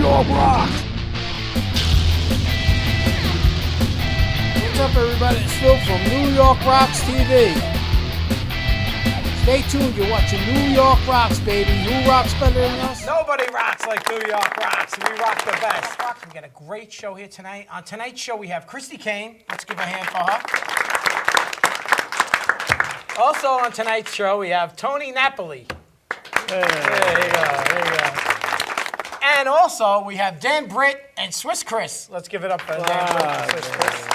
York rocks! What's up, everybody? It's Phil from New York Rocks TV. Stay tuned, you're watching New York Rocks, baby. Who rocks better than us? Nobody rocks like New York Rocks. We rock the best. We got a great show here tonight. On tonight's show, we have Christie Kane. Let's give a hand for her. Also on tonight's show, we have Tony Napoli. There you go. And also, we have Dan, Britt, and Swiss Chris. Let's give it up for Dan, Britt, and Swiss Chris.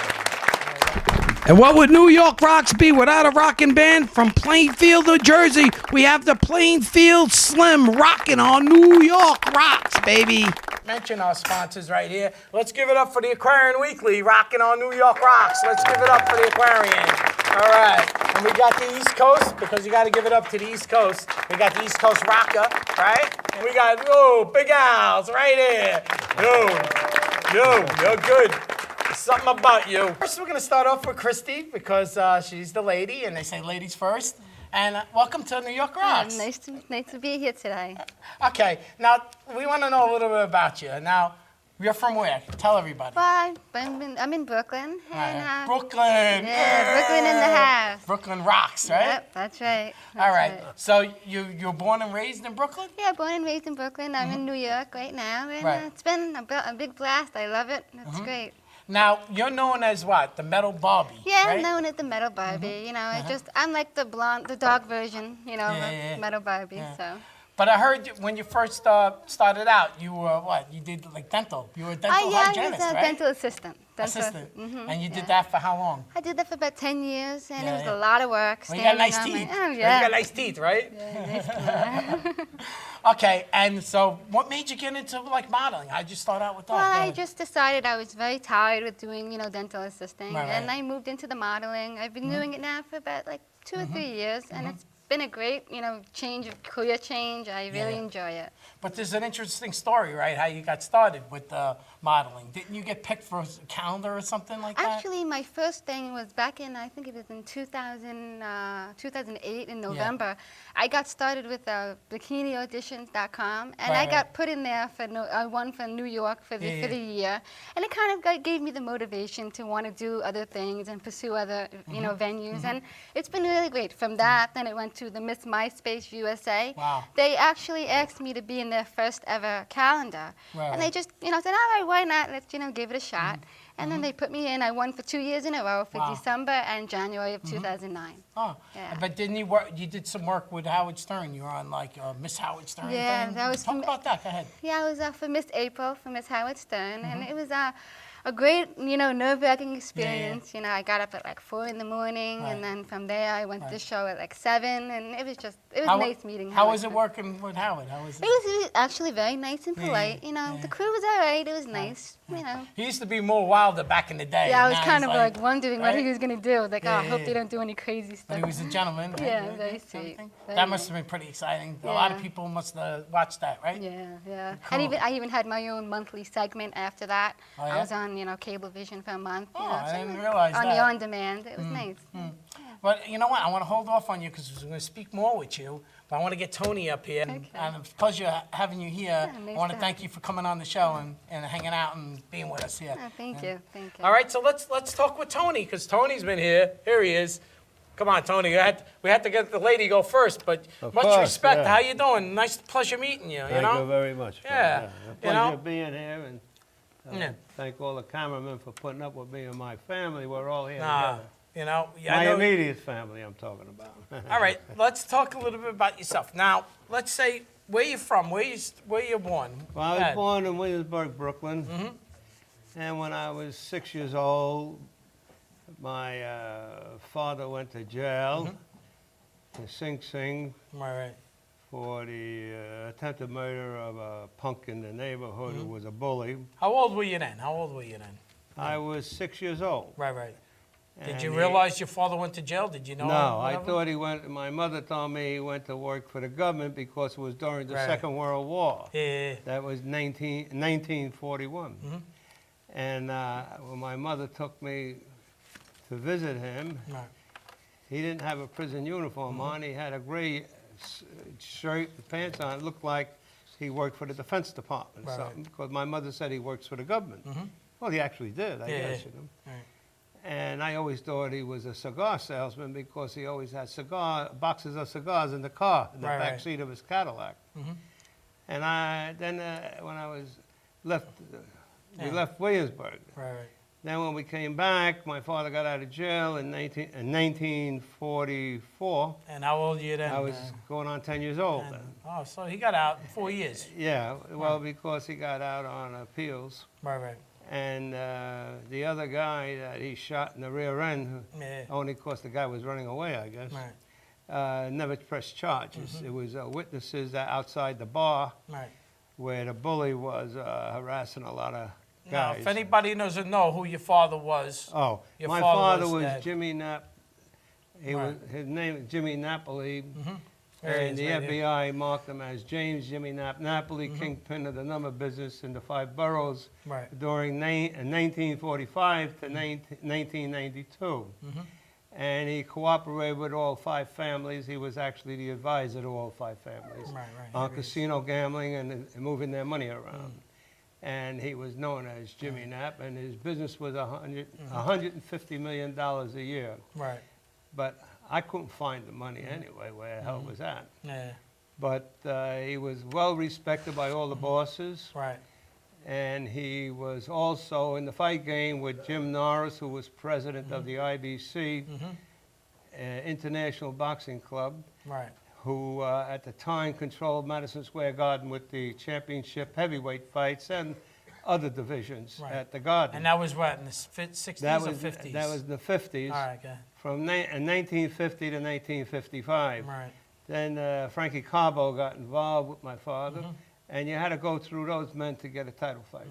And what would New York Rocks be without a rocking band from Plainfield, New Jersey? We have the Plainfield Slim rocking on New York Rocks, baby. Mention our sponsors right here. Let's give it up for the Aquarian Weekly, rocking on New York Rocks. Let's give it up for the Aquarian. All right. And we got the East Coast, because you got to give it up to the East Coast. We got the East Coast Rocker, right? And we got, Big Al's right here. You're good. There's something about you. First, we're going to start off with Christie, because she's the lady, and they say ladies first. And welcome to New York Rocks. Nice to be here today. Okay, now, we want to know a little bit about you. Now, you're from where? Tell everybody. Well, I'm in Brooklyn. And, Brooklyn. Yeah, Brooklyn in the house. Brooklyn rocks, right? Yep, that's right. All right. So you're born and raised in Brooklyn? Yeah, born and raised in Brooklyn. I'm in New York right now, and it's been a big blast. I love it. It's great. Now, you're known as what? The Metal Barbie, Yeah, right? I'm known as the Metal Barbie. You know, I'm like the dark version, of Metal Barbie. Yeah. So. But I heard when you first started out, you were what? You did like dental. You were a dental hygienist, I was a right? dental assistant. And you did that for how long? I did that for about 10 years, and it was a lot of work. Well, you got nice teeth. You got nice teeth, right? Yeah, nice. Okay, and so what made you get into like modeling? How'd you start out with that? Well, I just decided I was very tired with doing, dental assisting, Right. and I moved into the modeling. I've been doing it now for about like 2 or 3 years, and it's been a great, career change. I really enjoy it. But there's an interesting story, right? How you got started with modeling. Didn't you get picked for a calendar or something like that? Actually, my first thing was back in, I think it was in 2008 in November. I got started with bikiniauditions.com, and I got put in there for I won for New York for the year, and it kind of gave me the motivation to want to do other things and pursue other venues, and it's been really great. From that, then it went to the Miss MySpace USA. Wow. They actually asked me to be in their first ever calendar, and they just said, all right, why not? Let's give it a shot. And then they put me in. I won for 2 years in a row for December and January of 2009. Oh, yeah. But didn't you work? You did some work with Howard Stern. You were on like Miss Howard Stern. Yeah, thing. that was Talk about that. Go ahead. Yeah, I was for Miss April for Miss Howard Stern, and it was a great, nerve-wracking experience. I got up at like 4 in the morning, and then from there I went to the show at like 7, and it was nice meeting Howard. How was it working with Howard? How was it? It was actually very nice and polite. The crew was all right. It was nice. He used to be more wilder back in the day. Yeah, I was kind of like wondering what he was going to do. Like, I hope they don't do any crazy stuff. But he was a gentleman. Right? Yeah, very sweet. That must have been pretty exciting. A lot of people must have watched that, right? Yeah. Cool. And I even had my own monthly segment after that. Oh, yeah? I was on, Cablevision for a month. I didn't realize that. On the on-demand. It was nice. But you know what? I want to hold off on you because we're going to speak more with you. But I want to get Tony up here. Okay. And it's a pleasure having you here. Nice I want to to thank you for coming on the show and hanging out and being with us here. Thank you. All right, so let's talk with Tony because Tony's been here. Here he is. Come on, Tony. We had to get the lady go first, but much respect. How you doing? Nice pleasure meeting you. Thank you very much. Yeah. A pleasure being here, and thank all the cameramen for putting up with me and my family. We're all here together. My immediate family I'm talking about. All right, let's talk a little bit about yourself. Now, let's say where you're from, where you're born. Well, I was born in Williamsburg, Brooklyn, and when I was 6 years old, my father went to jail in Sing Sing for the attempted murder of a punk in the neighborhood who was a bully. How old were you then? I was 6 years old. Right. Did you realize your father went to jail? Did you know? No, I thought he went. My mother told me he went to work for the government because it was during the Second World War. Yeah. That was 1941. And when my mother took me to visit him, he didn't have a prison uniform on. He had a gray shirt and pants on. It looked like he worked for the Defense Department or Right. something, because my mother said he works for the government. Well, he actually did, I guess, you know. Right. And I always thought he was a cigar salesman because he always had boxes of cigars in the car, in the Right, back right. seat of his Cadillac. And when I was left, we Yeah. left Williamsburg. Right. Then when we came back, my father got out of jail in 1944. And how old are you then? I was going on 10 years old And- then. oh, so he got out in 4 years. Yeah, well, because he got out on appeals. Right. And the other guy that he shot in the rear end, Yeah. only because the guy was running away, I guess, Right. never pressed charges. It was witnesses that outside the bar Right. where the bully was harassing a lot of Now, guys. if anybody doesn't know who your father was, Oh, Your my father father was was dead. Jimmy His name is Jimmy Napoli. There he And is, the right here. FBI marked him as James Jimmy Napoli, kingpin of the number business in the 5 boroughs Right. during 1945 to 1992. And he cooperated with all 5 families. He was actually the advisor to all 5 families Right. on Here he is. casino gambling and moving their money around. And he was known as Jimmy Knapp, and his business was $150 million a year. Right. But I couldn't find the money anyway, where the hell it was at. Yeah. But he was well respected by all the bosses, Right. and he was also in the fight game with Jim Norris, who was president of the IBC, International Boxing Club, Right. who at the time controlled Madison Square Garden with the championship heavyweight fights and other divisions Right. at the Garden. And that was what, in the 60s That or was 50s? that was in the 50s, All right, okay. from 1950 to 1955. Right. Then Frankie Cabo got involved with my father, and you had to go through those men to get a title fight.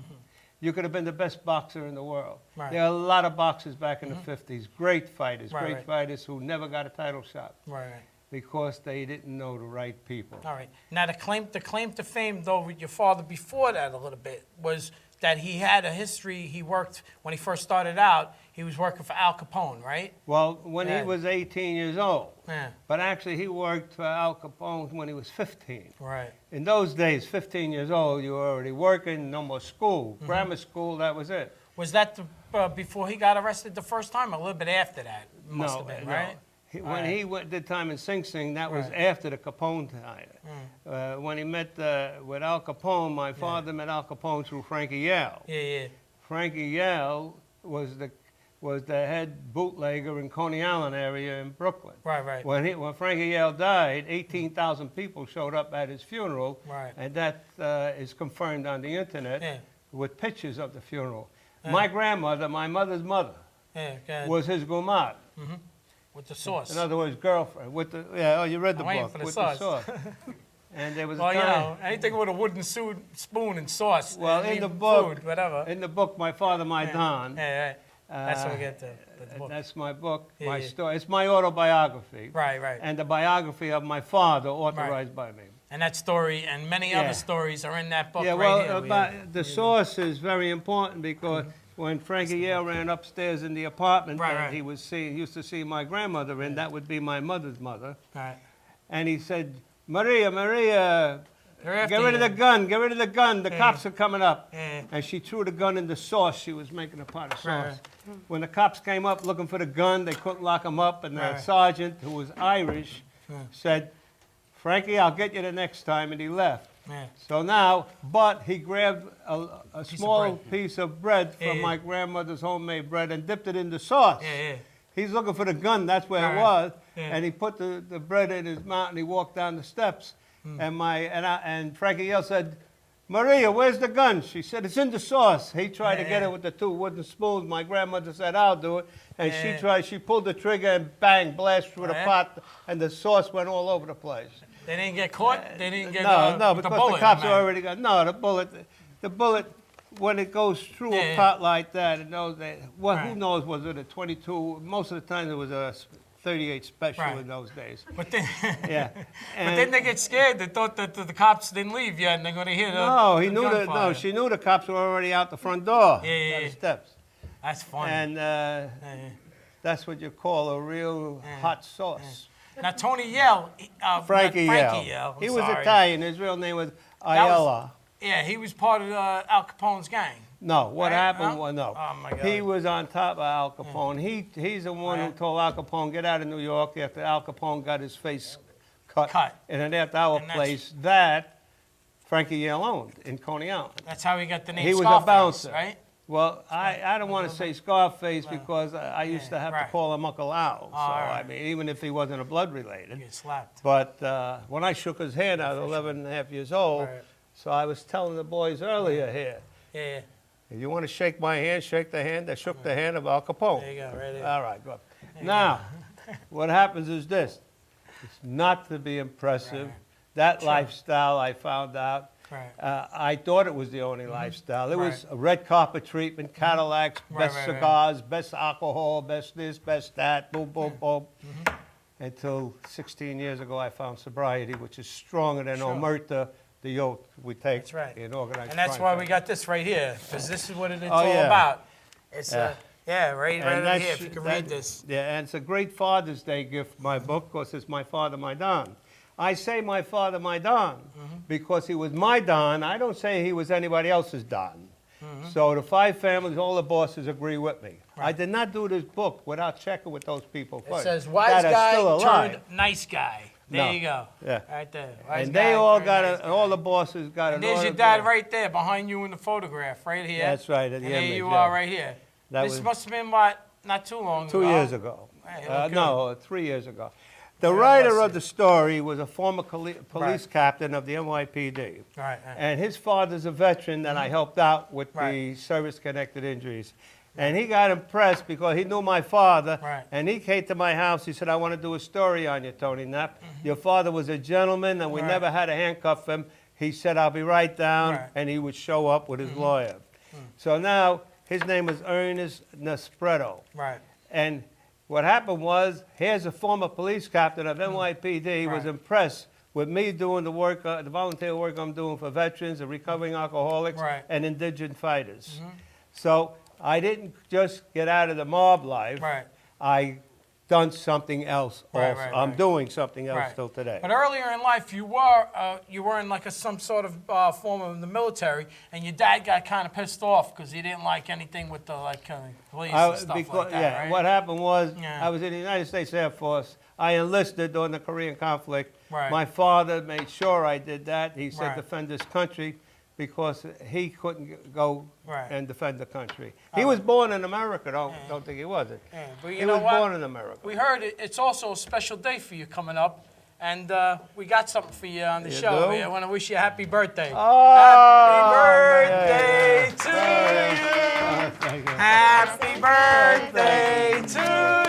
You could have been the best boxer in the world. Right. There are a lot of boxers back in the 50s, great fighters, Right, great right. fighters who never got a title shot Right. because they didn't know the right people. All right. Now, the claim to fame, though, with your father before that a little bit was that he had a history. He worked, when he first started out, he was working for Al Capone, right? Well, when Yeah. he was 18 years old, Yeah. but actually he worked for Al Capone when he was 15. Right. In those days, 15 years old, you were already working, no more school. Grammar school, that was it. Was that before he got arrested the first time, or a little bit after that? Must have been, right? When he did time in Sing Sing, that was Right. after the Capone time. When he met with Al Capone, my father met Al Capone through Frankie Yale. Yeah. Frankie Yale was the head bootlegger in Coney Island area in Brooklyn. Right. When Frankie Yale died, 18,000 people showed up at his funeral, Right. and that is confirmed on the internet Yeah. with pictures of the funeral. My grandmother, my mother's mother, Yeah, okay. was his gumad. With the sauce. In other words, girlfriend. You read the I'm waiting book. for the with sauce. the sauce. And there was Well, a you time. know, anything with a wooden spoon and sauce. Well, I in mean, the book, food, whatever. in the book, my father, my Don. Yeah. That's what we get to. The book. That's my book, Yeah, my yeah. story. It's my autobiography. Right. And the biography of my father, authorized by me. And that story and many Yeah. other stories are in that book Yeah, right well, here. about the source is very important because when Frankie Yale ran upstairs in the apartment Right, that right. he used to see my grandmother in, that would be my mother's mother, Right. and he said, Maria, They're after get rid of you. the gun, get rid of the gun, the cops are coming up. Yeah. And she threw the gun in the sauce. She was making a pot of sauce. Right. When the cops came up looking for the gun, they couldn't lock him up, and the Right. sergeant, who was Irish, said, Frankie, I'll get you the next time, and he left. Yeah. So now, but he grabbed a small bread. piece of bread from Yeah. my grandmother's homemade bread and dipped it in the sauce. Yeah. He's looking for the gun, that's where Right. it was. Yeah. And he put the bread in his mouth and he walked down the steps. And Frankie Yale said, Maria, where's the gun? She said, it's in the sauce. He tried to get Yeah. it with the 2 wooden spoons. My grandmother said, I'll do it. And Yeah. she pulled the trigger and bang, blast through the Yeah. pot, and the sauce went all over the place. They didn't get caught? They didn't get No, with because bullet, the cops man. already got, no, the bullet, when it goes through Yeah, a yeah. pot like that, it knows that, well, who Right. knows, was it a 22? Most of the time it was a 38 special Right. in those days. But then, Yeah. but then they get scared. They thought that the cops didn't leave yet, and they're going to hear the No, the gunfire. she knew the cops were already out the front door. Yeah. Down the steps. That's funny. And Yeah. that's what you call a real hot sauce. Now, Tony Yale, Frankie Yale. Yale. I'm He was sorry. Italian. His real name was Ayala. Yeah, he was part of Al Capone's gang. No, what Right? happened Huh? was, no. Oh, my God. He was on top of Al Capone. He's the one who Right. told Al Capone, get out of New York after Al Capone got his face cut. And then at our And that's- place that Frankie Yale owned in Coney Island. That's how he got the name He was Scarface, a bouncer. right? Well, I don't want to say Scarface because I used to have to right. call him Uncle Al. So, right. I mean, even if he wasn't a blood related. You get slapped. But when I shook his hand, I was 11 and a half years old. Right. So I was telling the boys earlier here, Yeah. if you want to shake my hand, shake the hand that shook the hand of Al Capone. There you go, right there. All right, good. Now, what happens is this. It's not to be impressive. Right. That lifestyle, I found out, Right. I thought it was the only lifestyle. It was Right. a red carpet treatment, Cadillacs, Right, best right, right. cigars, best alcohol, best this, best that, boom, boom, boom. Until 16 years ago, I found sobriety, which is stronger than Sure. omerta, the oath we take That's right. in organized And that's crime. why we got this right here, because this is what it's Oh, all yeah. about. It's Yeah. right And over that's- here, if you can that- read this. Yeah, and it's a great Father's Day gift, my book, because it's my father, my Don. I say my father, my Don, because he was my Don. I don't say he was anybody else's Don. So the 5 families, all the bosses agree with me. I did not do this book without checking with those people It first. says wise that are guy still alive. turned nice guy. There No. you go. Yeah. Right there. Wise And guy they all turned got nice all guy. the bosses got And an there's your autograph. dad right there behind you in the photograph, right here. That's right, at And the there image, you yeah. are right here. That This was must have been, what, not too long ago? 2 years ago. Right, you look No, 3 years ago. The Yeah, writer bless of you. the story was a former police Right. captain of the NYPD. Right, right. And his father's a veteran that I helped out with the Right. service-connected injuries. And he got impressed because he knew my father. Right. And he came to my house. He said, I want to do a story on you, Tony Knapp. Your father was a gentleman, and we Right. never had to handcuff him. He said, I'll be right down. Right. And he would show up with his lawyer. So now his name is Ernest Nespresso. Right. And what happened was, here's a former police captain of NYPD was Right. impressed with me doing the work, the volunteer work I'm doing for veterans and recovering alcoholics Right. and indigent fighters. So I didn't just get out of the mob life. Right. I done something else Right, also. right, I'm right. doing something else Right. till today. But earlier in life, you were in like some sort of form of the military, and your dad got kind of pissed off because he didn't like anything with the police and stuff like that, right? What happened was, Yeah. I was in the United States Air Force. I enlisted during the Korean conflict. Right. My father made sure I did that. He said Right. defend this country because he couldn't go Right. and defend the country. He was born in America. Don't think he wasn't. Yeah, but you He know was what? born in America. We heard it's also a special day for you coming up, and we got something for you on the You show. do? I want to wish you a happy birthday. Oh, Happy birthday to Oh, thank you. you. Happy birthday to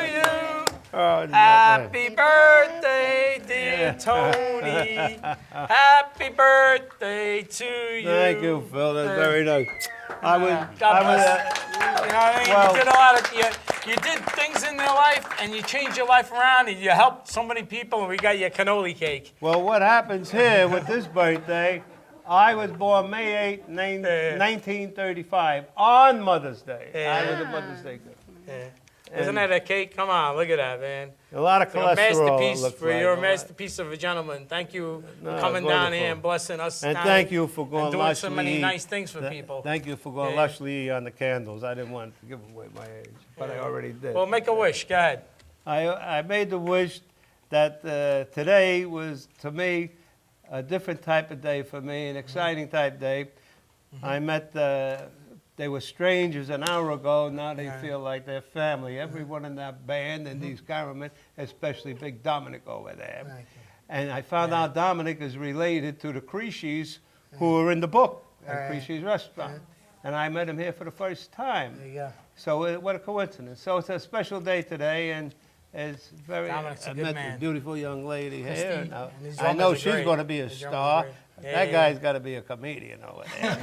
you. Oh, Happy birthday, dear Tony. Happy birthday to you. Thank you, Phil. That's very nice. I was. God I was. bless. You know what I mean? well- You did a lot of you did things in their life, and you changed your life around, and you helped so many people, and we got you cannoli cake. Well, what happens here with this birthday, I was born May 8, 1935, on Mother's Day. Yeah. I was a Mother's Day gift. Isn't that a cake? Come on, look at that, man. A lot of You're a cholesterol. it masterpiece. looks For like. you're a masterpiece of a gentleman. Thank you No, for coming it's down wonderful. here and blessing us. And down thank you for going and doing so many lushly. nice things for people. Thank you for going Yeah. lushly on the candles. I didn't want to give away my age, but I already did. Well, make a wish. Go ahead. I made the wish that today was, to me, a different type of day for me, an exciting type day. I met, they were strangers an hour ago, now they feel like they're family. Everyone in that band and these cameramen, especially Big Dominic over there. And I found out Dominic is related to the Creashies who were in the book at Creashies Restaurant. And I met him here for the first time. There you go. So what a coincidence. So it's a special day today, and it's very. Dominic's a I good met man. the beautiful young lady Christie, here. Now, and his I drummers know are she's great. going to be a His drummers star. are great. Yeah, That yeah, guy's got to be a comedian over there.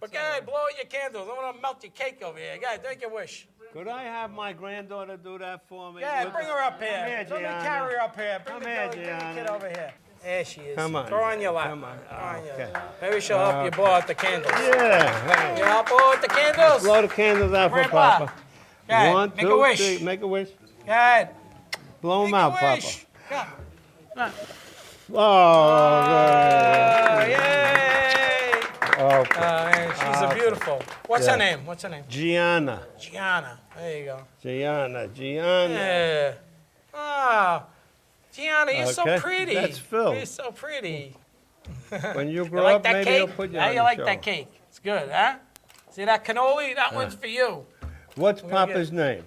But go ahead, blow out your candles. I want to melt your cake over here. Go ahead, make your wish. Could I have my granddaughter do that for me? Yeah, With bring the- her up here. Come here, Let me Gianna. carry her up here. Bring Come the here, girl, bring the kid Gianna. over here. There she is. Come on. Throw her on your lap. Come on. Throw her on your Okay. lap. Maybe she'll help you blow out the candles. Yeah. You help blow out the candles? Blow the candles out for Grandpa. Papa. Go ahead, One, make a two, wish. three. Make a wish. Go ahead. Blow them Make out, a Papa. wish. Go. Oh, good. Beautiful. What's her Yeah. name? What's her name? Gianna. Gianna. There you go. Gianna. Yeah. Oh, Gianna, you're so Okay, pretty. that's Phil. You're so pretty. When you You grow like up, that maybe cake? he'll put you How on you the like show. that cake? It's good, huh? See that cannoli? That one's for you. What's We're gonna Papa's name?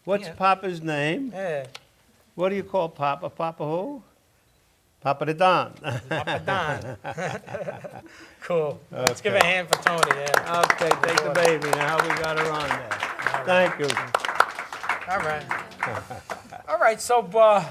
What's Yeah. Papa's name? Yeah. What do you call Papa? Papa who? Papa the Don. Papa Dann. Cool. Let's give a hand for Tony. Yeah. Okay, take the baby. Now we got her on there. Thank you. All right. All right, so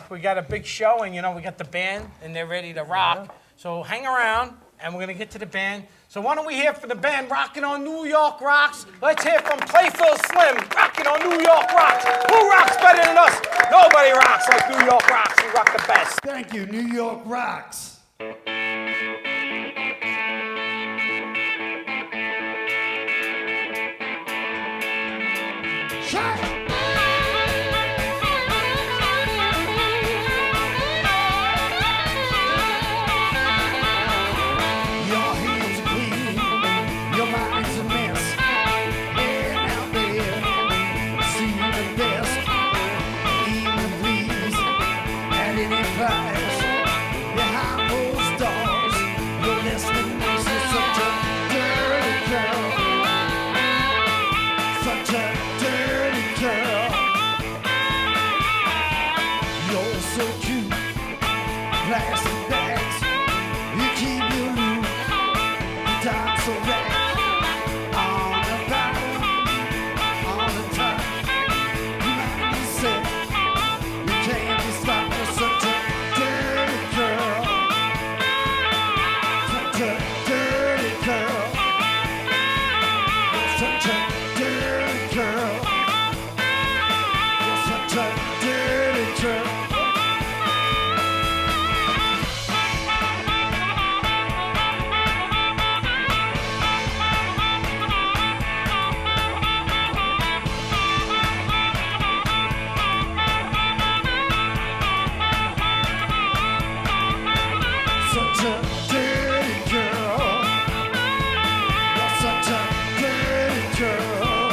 we got a big show, and, we got the band, and they're ready to rock. So hang around, and we're going to get to the band. So why don't we hear from the band rocking on New York Rocks? Let's hear from Plainfield Slim rocking on New York Rocks. Who rocks better than us? Nobody rocks like New York Rocks. We rock the best. Thank you, New York Rocks. Shine! Your hands are clean, your mind's a mess. Head out there, see the best. Even please, at any price. Your high-pole stars, your destination. Such a dirty girl, such a dirty girl. You're so cute, plastic bags. You keep your loop, time so right. On the bottom, on the top. You might be sick, you can't be stopped. You're such a dirty girl, such a dirty girl. You're such a dirty girl. You're such a dirty girl. Such a dirty girl. You're such a dirty girl.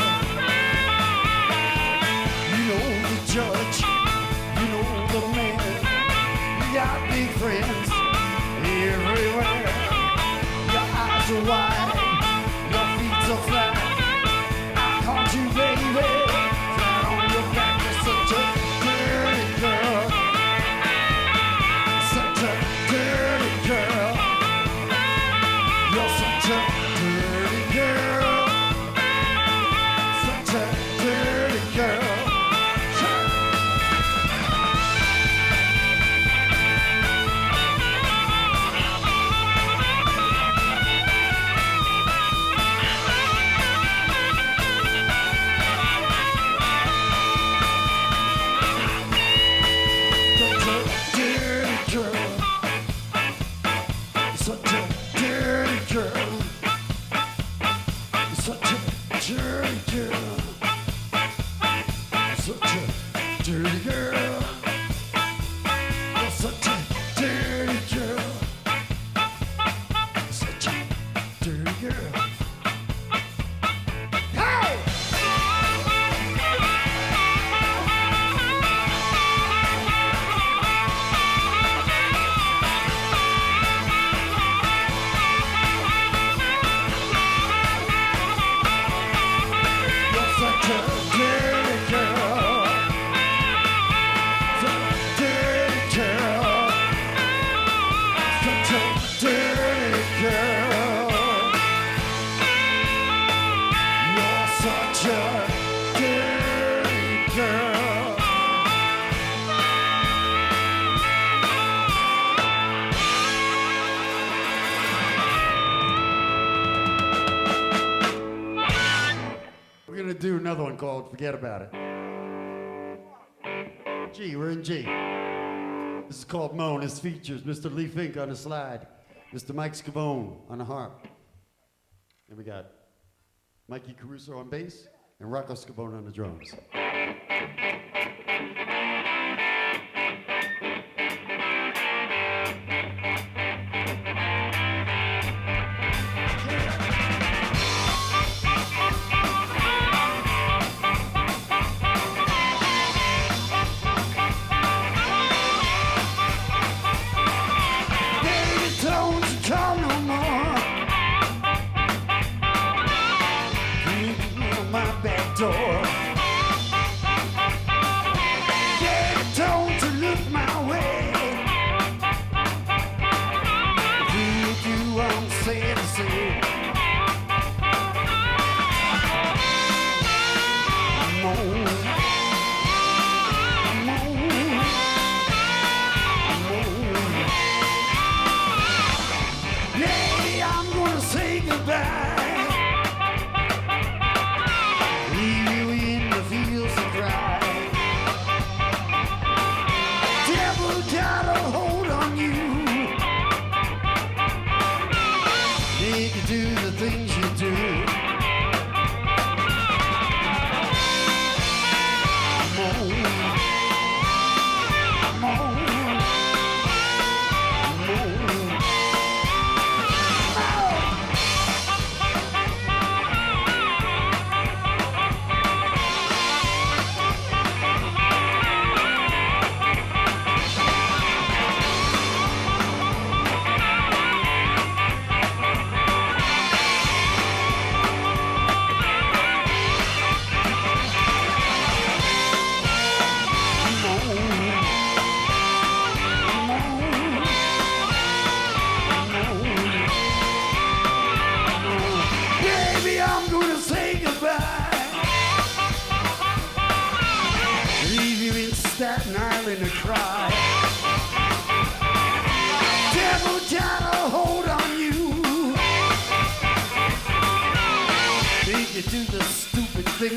You know the judge, you know the man. You got big friends everywhere. Your eyes are wide, your feet are flat. I caught you, baby, flat on your back. You're such a dirty girl. Such a dirty girl. You're such a dirty girl. Such a dirty girl. Such a dirty girl. Such a dirty girl. Such a dirty girl. Such a dirty girl. You're such a dirty girl. Such a dirty girl. Hey! You're such a dirty girl. Such a dirty girl. Such a dirty girl. You're such a dirty girl. We're gonna do another one called Forget About It. G, we're in G. This is called Moan. This features Mr. Lee Fink on the slide, Mr. Mike Scavone on the harp. And we got Mikey Caruso on bass and Rocco Scavone on the drums.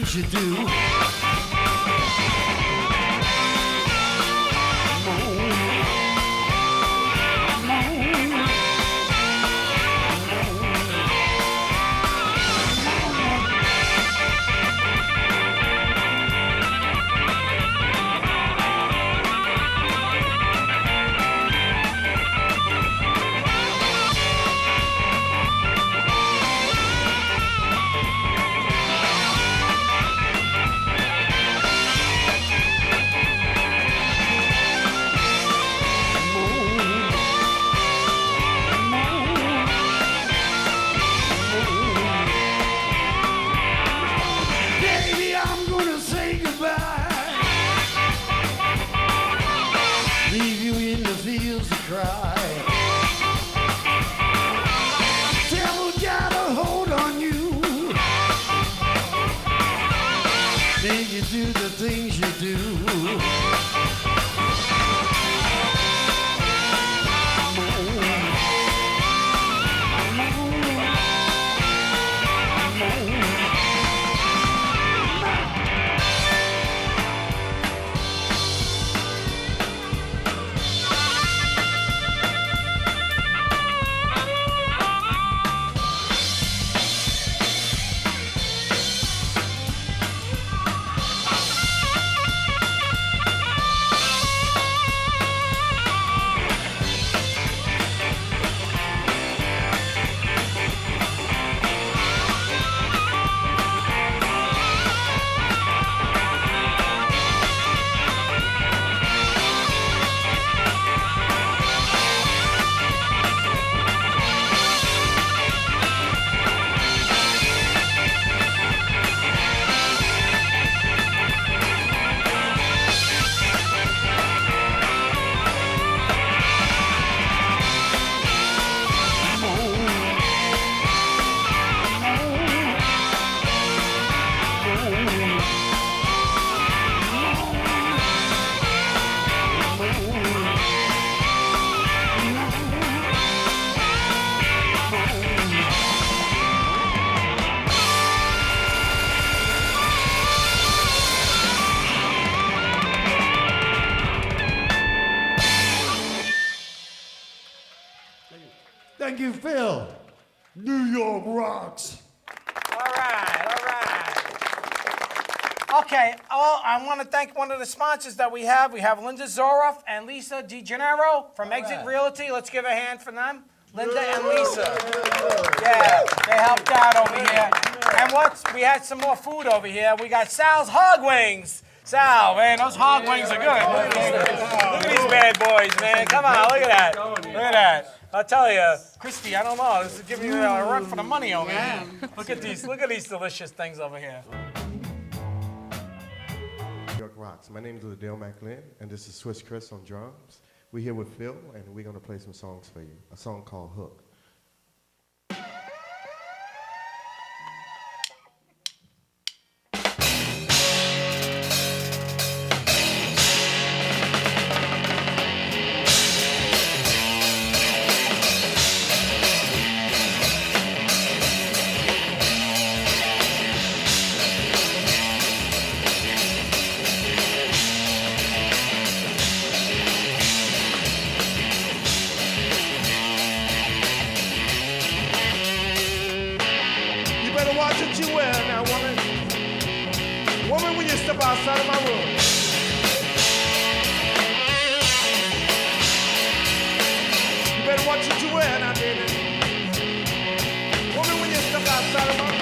things you do. Baby, I'm gonna say goodbye. Leave you in the fields to cry. Devil got a hold on you. Make you do the things you do. Thank you, Phil. New York rocks. All right, all right. Okay, I want to thank one of the sponsors that we have. We have Linda Zoroff and Lisa DeGennaro from Exit Realty. Let's give a hand for them. Linda and Lisa. Yeah, they helped out over here. And we had some more food over here. We got Sal's Hog Wings. Sal, man, those hog wings are good. Look at these bad boys, man. Come on, look at that. Look at that. I'll tell you, Christie, I don't know. This is giving you a run for the money over here. Look at these delicious things over here. New York rocks. My name is Ladell Mclin, and this is Swiss Chris on drums. We're here with Phil, and we're going to play some songs for you. A song called Hook. Outside of my room. You better watch what you wear now, baby. Woman, when you step outside of my room.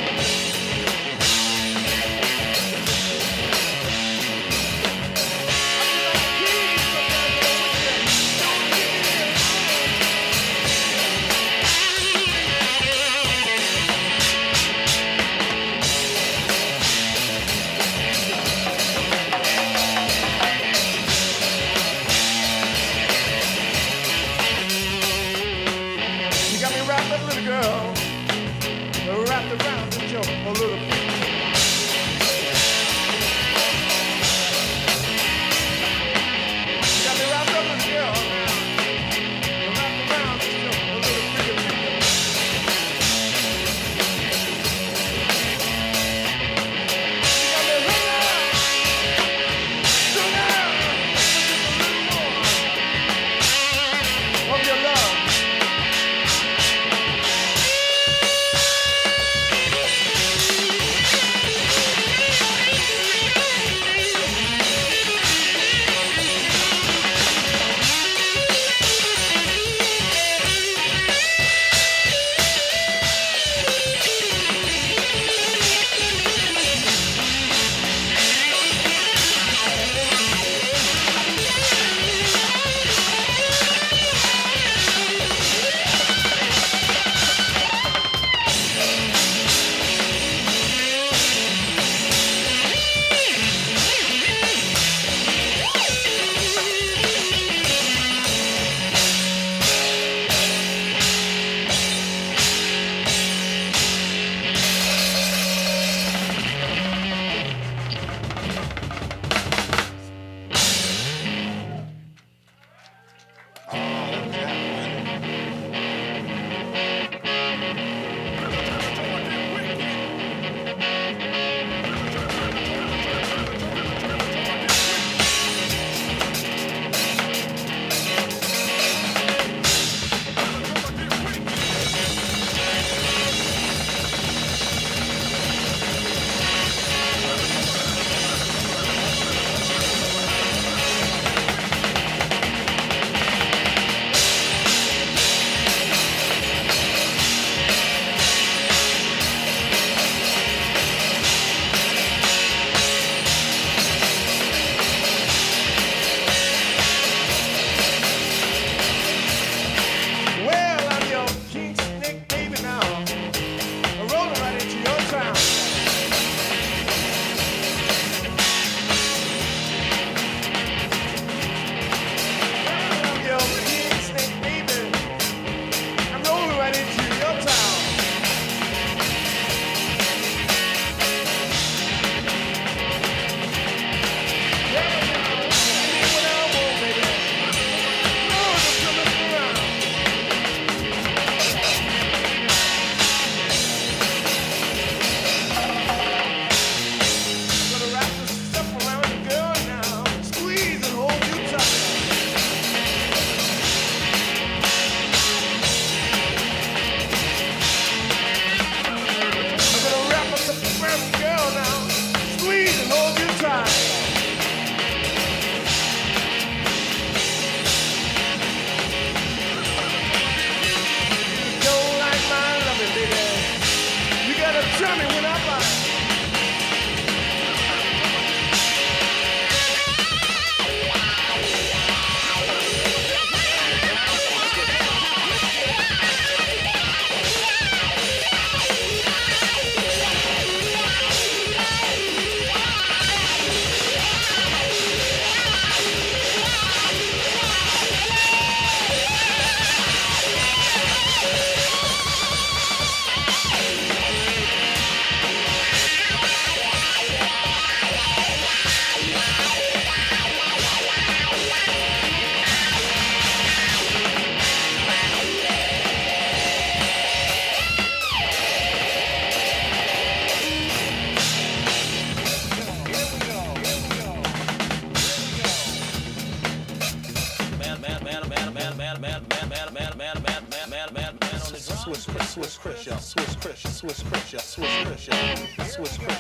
Swiss Chris, y'all. Swiss Chris,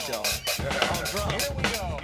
y'all. On drums. Here we go.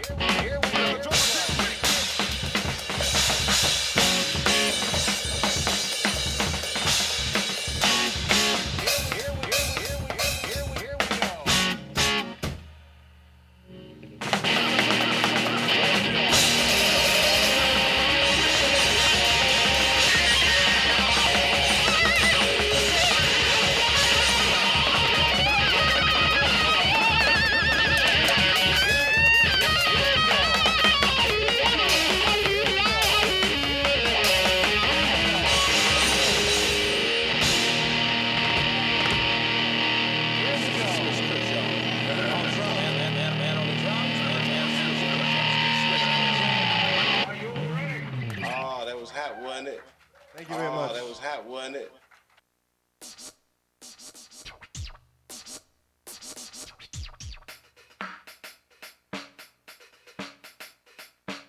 Thank you very much. That was hot, wasn't it?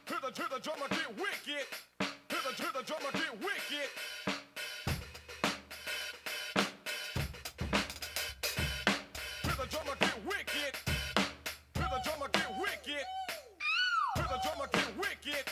To the drummer get wicked. To the drummer get wicked. To the drummer get wicked. To the drummer get wicked. To the drummer get wicked.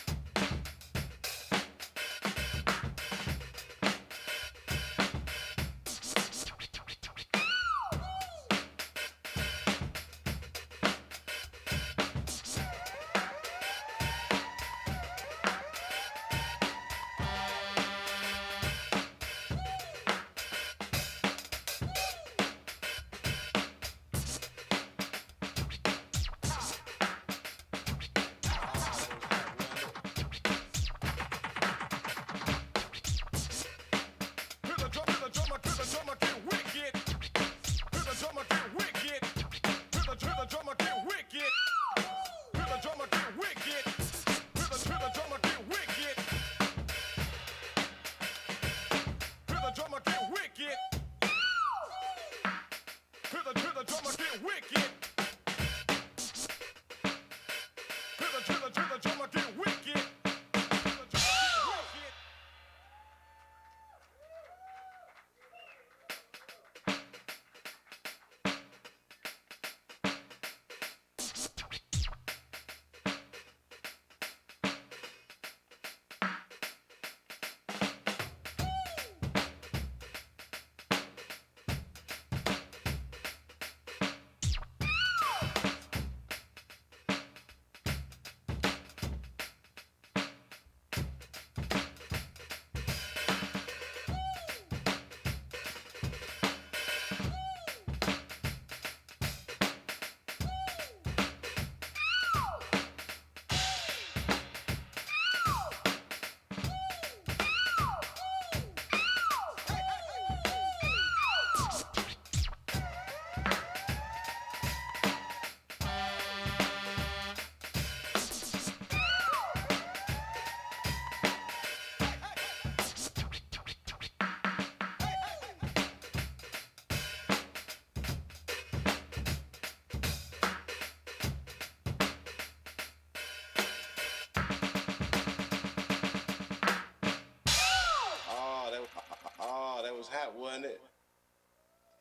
Was hot, wasn't it?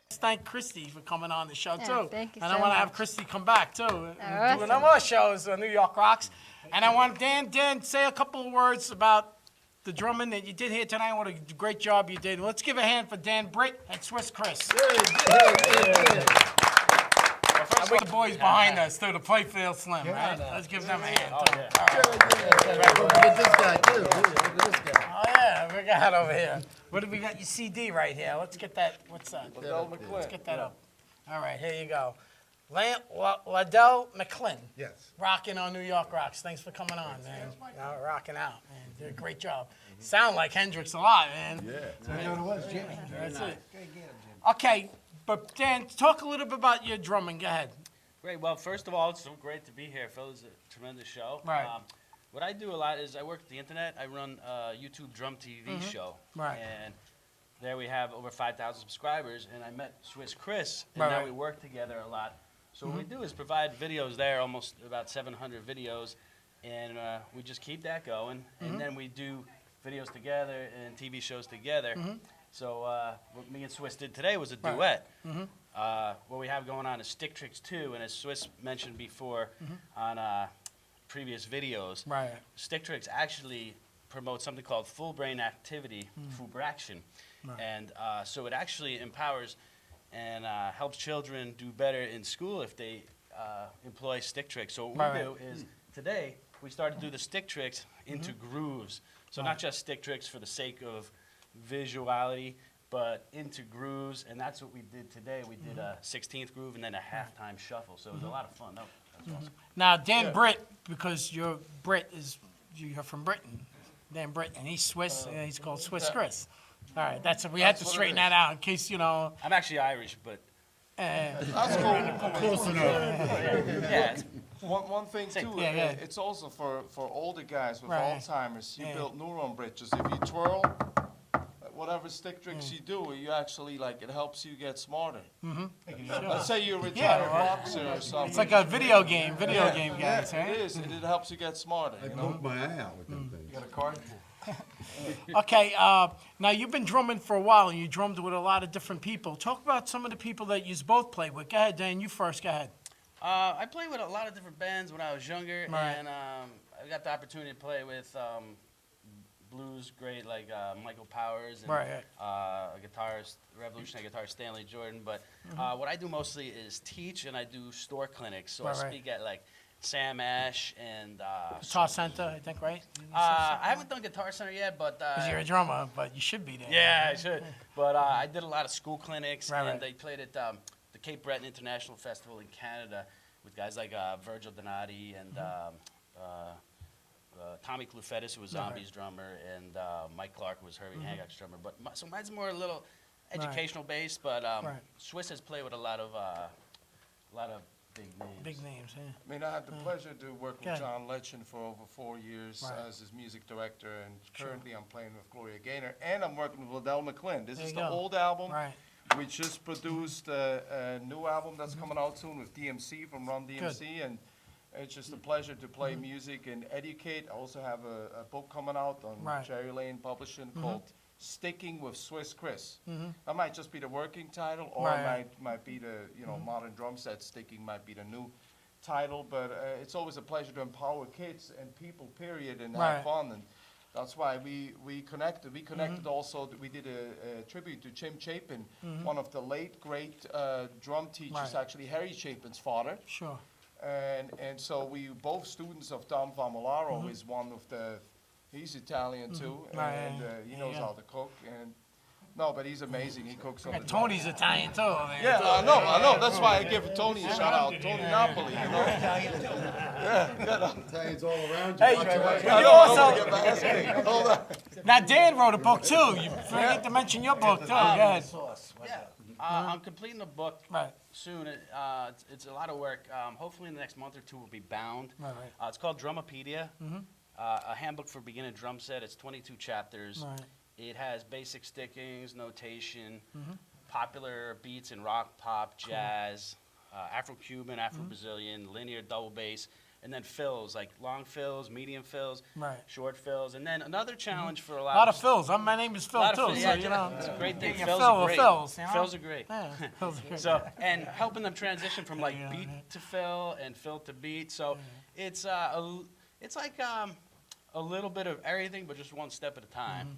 Let's thank Christie for coming on the show, too. Thank you and so I want to have much. Christie come back, too, and do Awesome. another more shows on New York Rocks. And I want Dan, say a couple of words about the drumming that you did here tonight. What a great job you did. Let's give a hand for Dan, Britt, and Swiss Chris. I want the boys behind us, too, the Plainfield Slim, right? Let's give them a hand, too. Look at this guy, too. Look at this guy. Oh, yeah, we got over here. What have we got? Your CD right here. Let's get that. What's that? Ladell Mclin. Let's get that up. All right, here you go. Ladell Mclin. Yes. Rocking on New York Rocks. Thanks for coming on, man. Rocking out, man. Did a great job. Sound like Hendrix a lot, man. I know it was Jimmy. That's it. Okay, but Dan, talk a little bit about your drumming. Go ahead. Great. Well, first of all, it's so great to be here, Phil. It's a tremendous show. Right. What I do a lot is I work at the internet. I run a YouTube drum TV show. Right. And there we have over 5,000 subscribers. And I met Swiss Chris, and Right, now right. we work together a lot. So what we do is provide videos there, almost about 700 videos. And we just keep that going. And then we do videos together and TV shows together. So what me and Swiss did today was a duet. What we have going on is Stick Tricks 2, and as Swiss mentioned before on previous videos, Stick Tricks actually promotes something called full brain activity, fubraction. And so it actually empowers and helps children do better in school if they employ stick tricks. So what we do is today we started to do the stick tricks into grooves. So not just stick tricks for the sake of visuality, but into grooves, and that's what we did today. We did a 16th groove and then a halftime shuffle. So it was a lot of fun. That was awesome. Now, Dan Britt, because you're from Britain. Dan Britt, and he's Swiss, and he's called Swiss Chris. All right, we had to straighten that out in case, you know. I'm actually Irish, but. That's cool. Close enough. Yeah. One thing too, it's also for older guys with Alzheimer's. You build neuron bridges. If you twirl, whatever stick tricks you do, you actually it helps you get smarter. Let's say you're a retired boxer or something. It's like a video game, guys, right? It is. It helps you get smarter. I poked my eye out with them things. You got a card? Okay, now you've been drumming for a while, and you drummed with a lot of different people. Talk about some of the people that you both played with. Go ahead, Dan, you first, go ahead. I played with a lot of different bands when I was younger, and I got the opportunity to play with blues great like Michael Powers and a guitarist, revolutionary guitarist Stanley Jordan. But what I do mostly is teach, and I do store clinics. So I speak at like Sam Ash and Guitar Center, I think, right? I haven't done Guitar Center yet, but because you're a drummer, but you should be there. Yeah, I should. But I did a lot of school clinics, and they played at the Cape Breton International Festival in Canada with guys like Virgil Donati and Tommy Clufetis, who was Zombie's drummer, and Mike Clark, who was Herbie Hancock's drummer. But so mine's more a little educational based, but Swiss has played with a lot of big names. Yeah. I mean, I had the pleasure to work with John Letchin for over 4 years as his music director, and currently I'm playing with Gloria Gaynor, and I'm working with Ladell Mclin. This is the old album. We just produced a new album that's coming out soon with DMC from Run DMC, and it's just a pleasure to play music and educate. I also have a book coming out on Cherry Lane Publishing called Sticking with Swiss Chris. That might just be the working title, or it might be the modern drum set. Sticking might be the new title, but it's always a pleasure to empower kids and people, period, and have fun. And that's why we connected. We connected also. We did a tribute to Jim Chapin, one of the late great drum teachers. Actually, Harry Chapin's father. Sure. And so we both students of Don Famolaro is one of the. He's Italian too, and he knows how to cook. And no, but he's amazing. He cooks on the Tony's Italian too. Yeah, I know. That's why I give Tony a shout out. Tony Napoli, you know. Italians all around you. Hey, you also. Hold on. Now Dan wrote a book too. You forget to mention your book too. Go ahead. I'm completing the book soon. It's a lot of work. Hopefully in the next month or two, we'll be bound. It's called Drumopedia. A handbook for beginner drum set. It's 22 chapters. It has basic stickings, notation, popular beats in rock, pop, jazz, Afro-Cuban, Afro-Brazilian, linear, double bass, and then fills, like long fills, medium fills, short fills, and then another challenge for a lot of fills. My name is Phil too, so you know. It's a great thing. Fills are great. Fills are great. So, and helping them transition from like beat to fill and fill to beat. So it's like a little bit of everything, but just one step at a time.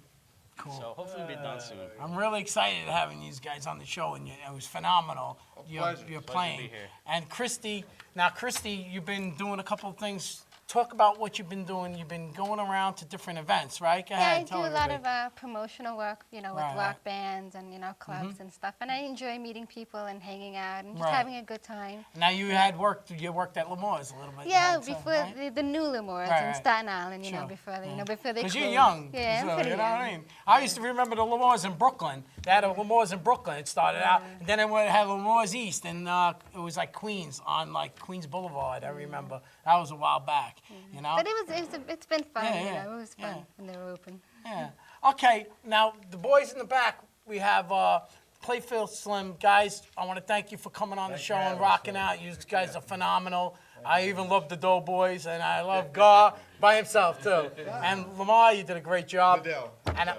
Cool. So hopefully we'll be done soon. I'm really excited having these guys on the show, and it was phenomenal. You're playing. To be here. And Christie, you've been doing a couple of things. Talk about what you've been doing. You've been going around to different events, right? Go ahead, I do a lot of promotional work, with rock bands and, clubs and stuff. And I enjoy meeting people and hanging out and just having a good time. Now you worked at Lemore's a little bit. Yeah, before the new Lemore's in Staten Island, before they closed. Because you're young. Yeah, so, I'm pretty you know young. what I mean? I used to remember the Lemore's in Brooklyn. They had a Lemore's in Brooklyn. It started out, and then it had Lemore's East, and it was like Queens, on like Queens Boulevard, I remember. That was a while back, But it's been fun, it was fun when they were open. Yeah. Okay, now the boys in the back, we have Plainfield Slim. Guys, I want to thank you for coming on the show and rocking out. You guys are phenomenal. I even love the Doughboys, and I love Gar by himself, too. And Lamar, you did a great job. And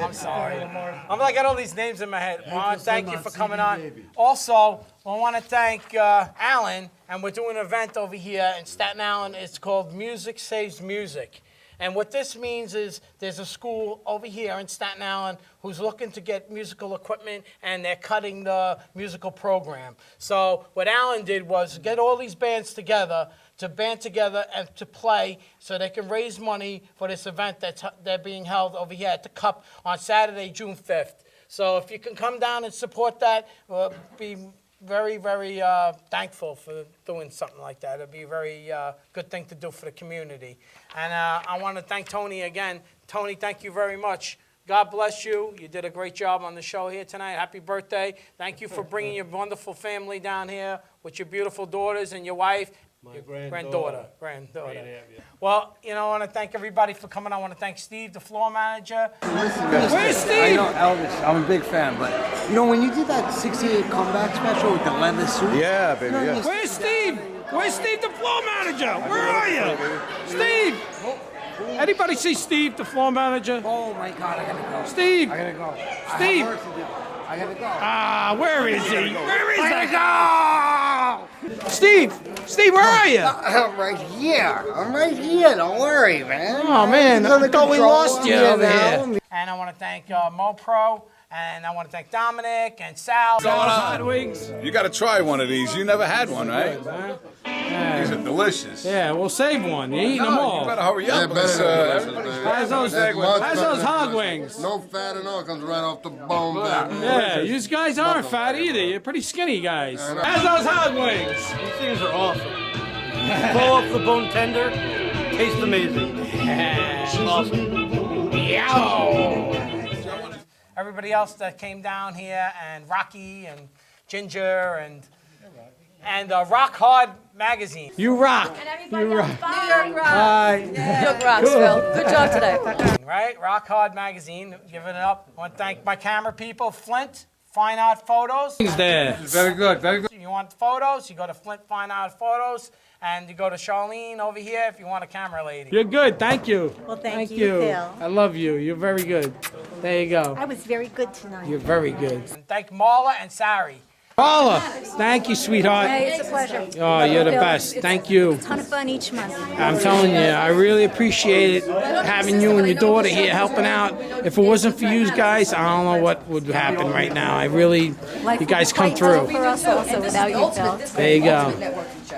I'm sorry. I got all these names in my head. Ron, thank you for coming on. Also, I want to thank Alan, and we're doing an event over here in Staten Island. It's called Music Saves Music. And what this means is there's a school over here in Staten Island who's looking to get musical equipment, and they're cutting the musical program. So what Alan did was get all these bands together to band together and to play so they can raise money for this event they're being held over here at the Cup on Saturday, June 5th. So if you can come down and support that, we'll be very, very thankful for doing something like that. It'd be a very good thing to do for the community. And I want to thank Tony again. Tony, thank you very much. God bless you. You did a great job on the show here tonight. Happy birthday. Thank you for bringing your wonderful family down here with your beautiful daughters and your wife. My Your granddaughter. granddaughter. Well, I want to thank everybody for coming. I want to thank Steve, the floor manager. Where's Steve? I know Elvis. I'm a big fan, but when you did that '68 comeback special with the leather suit. Yeah, baby. Yeah. Where's Steve? Where's Steve, the floor manager? Where are you? Steve! Anybody see Steve, the floor manager? Oh my God, I gotta go. Steve! I gotta go. Steve! I gotta go. Ah, where is he? Where is he? Steve! Steve, where are you? I'm right here. Don't worry, man. Oh, man. I thought we lost you over here. And I want to thank MoPro, and I want to thank Dominic and Sal. Hot wings. You got to try one of these. You never had one, right? These are delicious. Yeah, we'll save one. You're eating them all. You better hurry up. How's those hog wings? No fat at all. Comes right off the bone, baby. Yeah, you guys aren't fat either. You're pretty skinny guys. How's those hog wings? These things are awesome. Full off the bone tender. Tastes amazing. Awesome. Yow! Everybody else that came down here, and Rocky and Ginger and Rock Hard Magazine. You rock. New York Rocks. Bye. New York Rocks, Phil. Good job today. Right? Rock Hard Magazine, giving it up. I want to thank my camera people, Flint, Fine Art Photos. He's there. Very good, very good. You want photos, you go to Flint Fine Art Photos, and you go to Charlene over here if you want a camera lady. You're good. Thank you. Well, thank you, Phil. I love you. You're very good. There you go. I was very good tonight. You're very good. And thank Marla and Sari. Paula, thank you, sweetheart. Hey, it's a pleasure. Oh, you're the Phil, best. it's Thank you. a ton of fun each month. I'm telling you, I really appreciate it, having you and your daughter here helping out. If it wasn't for you guys, I don't know what would happen right now. I really, you guys come through. For us also without you, Phil. There you go.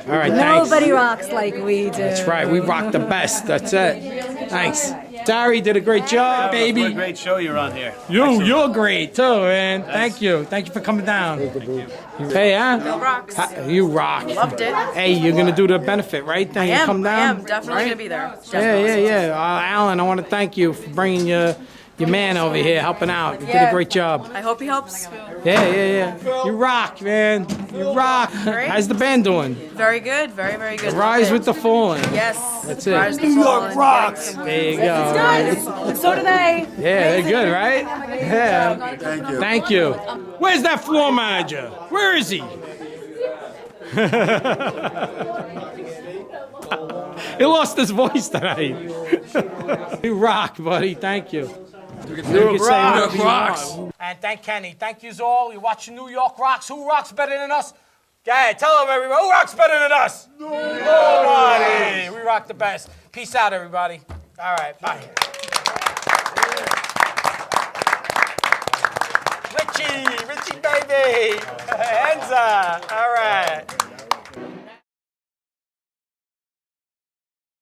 All right, thanks. Nobody rocks like we do. That's right, we rock the best. That's it. Thanks. Dari did a great job, baby. What a great show you're on here. You're great too, man. Thank you. Thank you for coming down. Hey, Phil rocks. You rock. Loved it. Hey, you're gonna do the benefit, right? Then you come down. Definitely going to be there. Yeah. Alan, I want to thank you for bringing your man over here, helping out. You did a great job. I hope he helps. Yeah. You rock, man. You rock. Great. How's the band doing? Very good. Very good. Rise with the fallen. Yes. That's it. Rise with the fallen. Rocks. There you go. So do they. Yeah, they're good, right? Yeah. Thank you. Where's that floor manager? Where is he? He lost his voice tonight. You rock, buddy. Thank you. New York Rocks. And thank Kenny. Thank you all. You're watching New York Rocks. Who rocks better than us? Yeah, tell them, everybody. Who rocks better than us? Nobody. We rock the best. Peace out, everybody. All right, bye. Richie, baby. Enza.